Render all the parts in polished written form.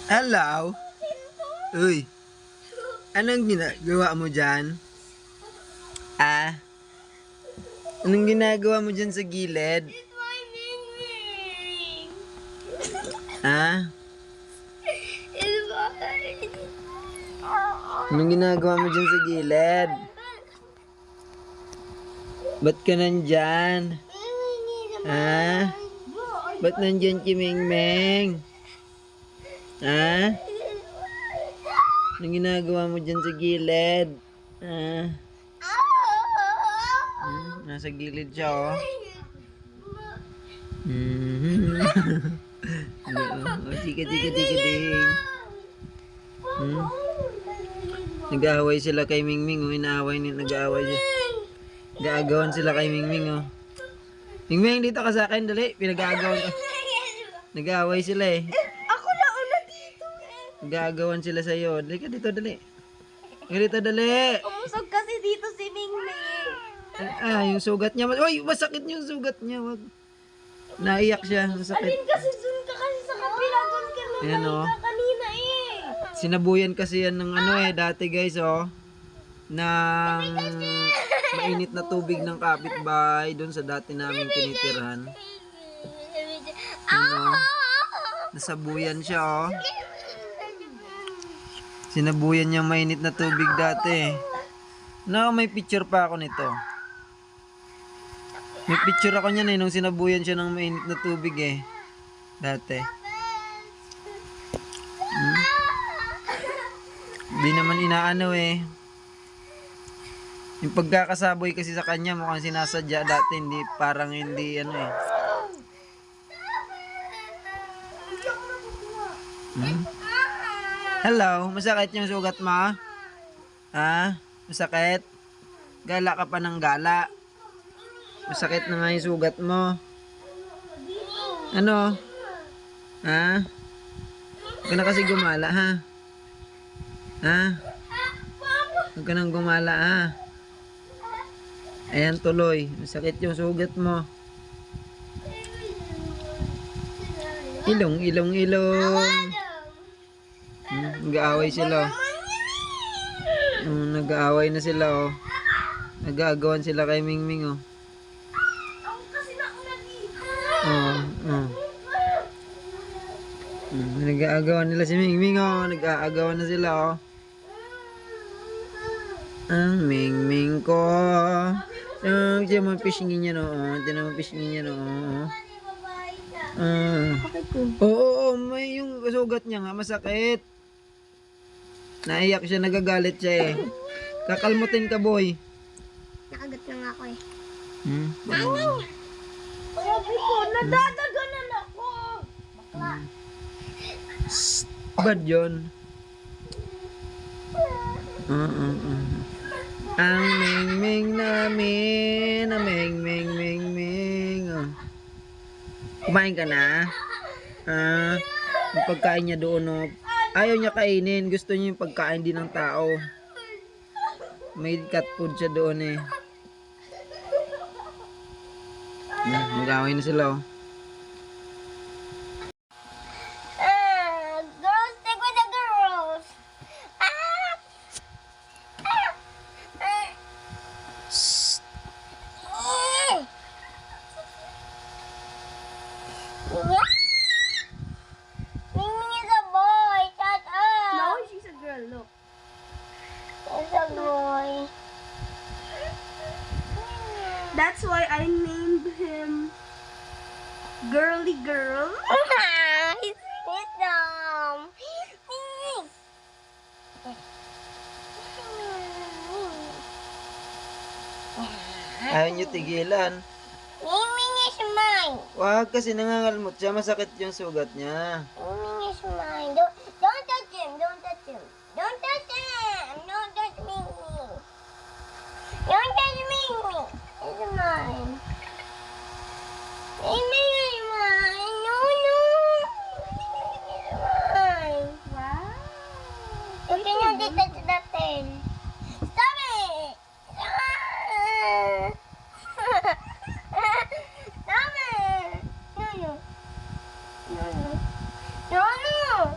Hello? Uy, anong ginagawa mo dyan? Ah? Anong ginagawa mo dyan sa gilid? It's my ring. Ah? It's mine. Anong ginagawa mo dyan sa gilid? Ba't ka nandyan? Ah? Ba't nandyan si Mingming? Ah? Anong ginagawa mo dyan sa gilid? Ah? Nasa gilid siya, oh. Chika, chika, chika, ding. Nag-aaway sila kay Mingming, oh. Nag-aaway siya. Nag-aagawan sila kay Mingming, oh. Mingming, dito ka sa akin, dali. Pinag-aagawan ka. Nag-aaway sila, eh. Ako na una dito eh. Nag-aagawan sila sa'yo. Dali ka dito, dali. Dito, dali. Umusog kasi dito si Mingming. Yung sugat niya. Uy, masakit yung sugat niya. Wag. Naiyak siya. Masakit. Alin kasi dun ka kasi sa kapila dun ka nung Ayan, oh. nahiga kanina eh. Sinabuyan kasi yan ng dati guys, oh. Ng mainit na tubig ng kapitbahay doon sa dati naming tinitirhan. Ano? Nasabuyan siya, oh. Sinabuyan niya mainit na tubig dati. No, may picture pa ako nito. May picture ako niyan nung sinabuyan siya ng mainit na tubig eh. Dati. Di naman inaano eh. Yung pagkakasaboy kasi sa kanya mukhang sinasadya dati, hindi parang hindi ano eh. Hello, masakit yung sugat mo? Ha? Masakit? Gala ka pa ng gala. Masakit na nga yung sugat mo. Ano? Ha? Huwag ka na kasi gumala, ha? Ha? Huwag ka nang gumala, ha? Ayan tuloy. Masakit yung sugat mo. Ilong, ilong, ilong. Nag-aaway sila, oh. Nag-aaway na sila, oh. Nag-aagawan sila kay Mingming, oh. Ako kasi na una dito. Oh. Nag-aagawan nila si Mingming, oh. Nag-aagawan na sila, oh. Ang Mingming ko. Tiyan mo pisingin niya, no. Tiyan mo pisingin niya, no. Oo, may yung sugat niya nga masakit. Naiyak siya, nagagalit siya eh. Kakalmutin ka, boy. Nakagat na nga ako eh. Ano? Sabi ko, nadadaganan ako. Bakla. Bad yun. Ang Mingming namin, ang Mingming. Oh. Kumain ka na? Yung pagkain niya doon, oh. Ayaw niya kainin. Gusto niya yung pagkain din ng tao. May cat food siya doon eh. Nag-away na sila, oh. Girls, stick with the girls. Mingming is a boy. Shut up. No, she's a girl, look. He's a boy. That's why I named him Girly Girl. He's dumb. Mingming. Ayaw niyo tigilan. Mingming is mine. Wag kasi nangangalmot siya. Masakit yung sugat niya. Mingming is mine. Don't touch him. Don't touch him. Don't touch him. Don't touch Mingming. Don't touch Mingming. It's mine. Mingming is mine. No, no. It's mine. Wow. You cannot touch the tail. Stop it. Stop it. No, no. No, no. No, no.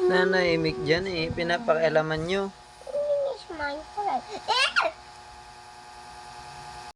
Nanahimik dyan eh. Pinapakialaman nyo. It's my friend.